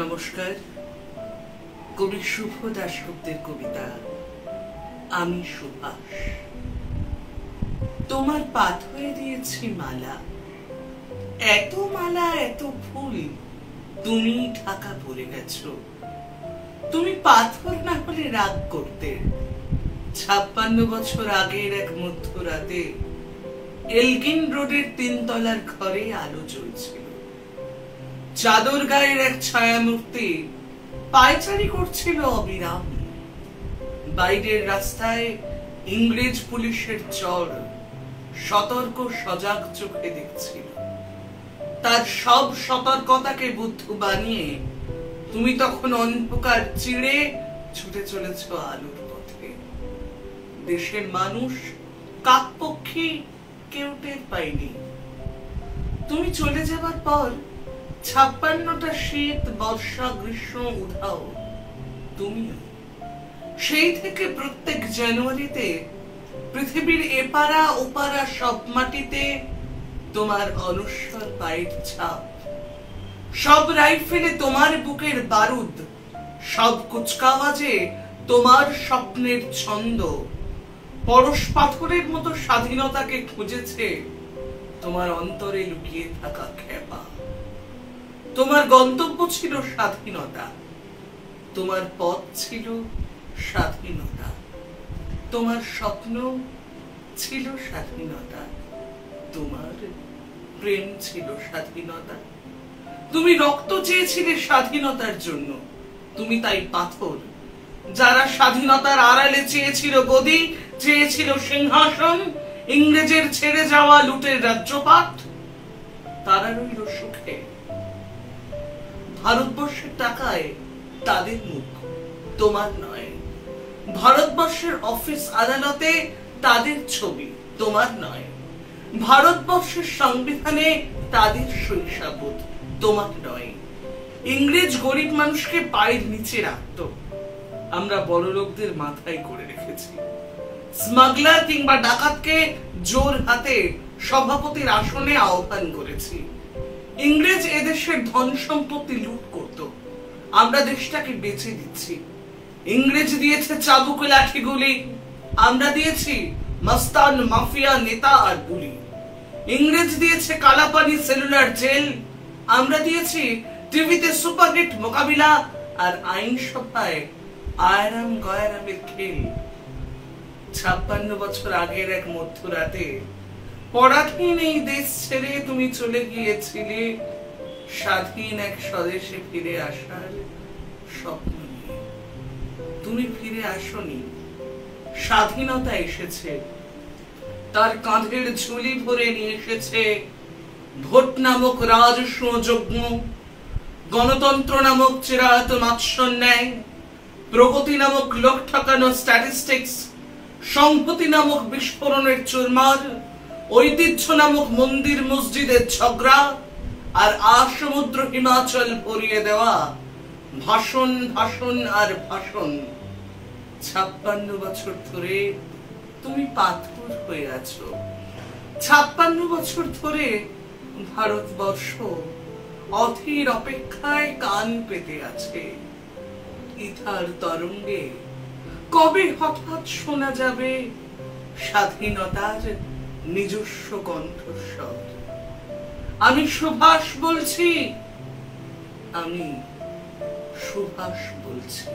নমস্কার। কবি শুভ দাশগুপ্তের কবিতা আমি সুভাষ। তোমার পাথরে দিয়েছি মালা, এত মালা এত ফুল তুমি ঢাকা পড়ে গেছো। তুমি পাথর না হলে রাগ করতে। 56 বছর আগের এক মধ্যরাতে এলগিন রোডের 3 তলার ঘরে আলো জ্বলছিল। চাদর গায়ের এক ছায়ামূর্তি পায়চারি করছিল অবিরাম। বাইরের রাস্তায় ইংরেজ পুলিশের চর সতর্ক সজাগ চোখে দেখছিল। তার সব সতর্কতাকে বুদ্ধ বানিয়ে তুমি তখন অন্ধকার চিড়ে ছুটে চলেছ আলোর পথে। দেশের মানুষ কাকপক্ষী কেউ টের পায়নি। তুমি চলে যাবার পর 56টা শীত, বর্ষা, গ্রীষ্ম, উধাও তুমিও। সেই থেকে প্রত্যেক জানুয়ারিতে পৃথিবীর এপারা ওপারা সব মাটিতে তোমার অনশ্বর পায়ের ছাপ। সব রাইফেলে তোমার বুকের বারুদ, সব কুচকাওয়াজে তোমার স্বপ্নের ছন্দ। পরশ পাথরের মতো স্বাধীনতাকে খুঁজেছে তোমার অন্তরে লুকিয়ে থাকা খেপা। তোমার গন্তব্য ছিল স্বাধীনতা, তোমার পথ ছিল স্বাধীনতা, তোমার স্বপ্ন ছিল স্বাধীনতা, তোমার প্রেম ছিল স্বাধীনতা। তুমি রক্ত চেয়েছিলে স্বাধীনতার জন্য, তুমি তাই পাথর। যারা স্বাধীনতার আড়ালে চেয়েছিল গদি, চেয়েছিল সিংহাসন, ইংরেজের ছেড়ে যাওয়া লুটের রাজ্যপাট, তারা রইল সুখে। ভারতবর্ষের টাকায় তাদের মুখ, তোমার নয়। ভারতবর্ষের অফিস আদালতে তাদের ছবি, তোমার নয়। ভারতবর্ষের সংবিধানে তাদের শৈশাবোধ, তোমার নয়। ইংরেজ গরিব মানুষকে পায়ের নিচে রাখত, আমরা বড় লোকদের মাথায় করে রেখেছি। স্মাগলার কিংবা ডাকাতকে জোর হাতে সভাপতির আসনে আহ্বান করেছি। ইংরেজ এদেশের ধন সম্পত্তি লুট করত, আমরা দেশটাকে বেঁচে দিচ্ছি। ইংরেজ দিয়েছে চাবুক লাঠি গুলি, আমরা দিয়েছি মস্তান মাফিয়া নেতা আর গুলি। ইংরেজ দিয়েছে কালাপানি সেলুলার জেল, আমরা দিয়েছি টিভিতে সুপারহিট মোকাবিলা আর আইনসভায় আয়রাম গয়রামের খেল। 56 বছর আগের এক মধ্যরাতে পরাধীন এই দেশ ছেড়ে তুমি চলে গিয়েছিলে স্বাধীন এক স্বদেশে ফিরে আসার স্বপ্ন নিয়ে। তুমি ফিরে আসনি, স্বাধীনতা এসেছে। তার কাঁধের ঝুলি ভরে নিয়ে এসেছে ভোট নামক রাজস্ব যজ্ঞ, গণতন্ত্র নামক চিরায়ত মাৎসন্যায়, প্রগতি নামক লোক ঠকানো স্ট্যাটিস্টিক্স, সংহতি নামক বিস্ফোরণের চুরমার, ঐতিহ্য নামক মন্দির মসজিদের ঝগড়া, আর আসমুদ্র হিমাচল ভরিয়ে দেওয়া ভাষণ ভাষণ আর ভাষণ। 56 বছর ধরে তুমি পাথর হয়ে আছো। 56 বছর ধরে ভারতবর্ষ অধীর অপেক্ষায় কান পেতে আছে। ইথার তরঙ্গে কবে হঠাৎ শোনা যাবে স্বাধীনতার নিজস্ব কণ্ঠস্বর। আমি সুভাষ বলছি, আমি সুভাষ বলছি।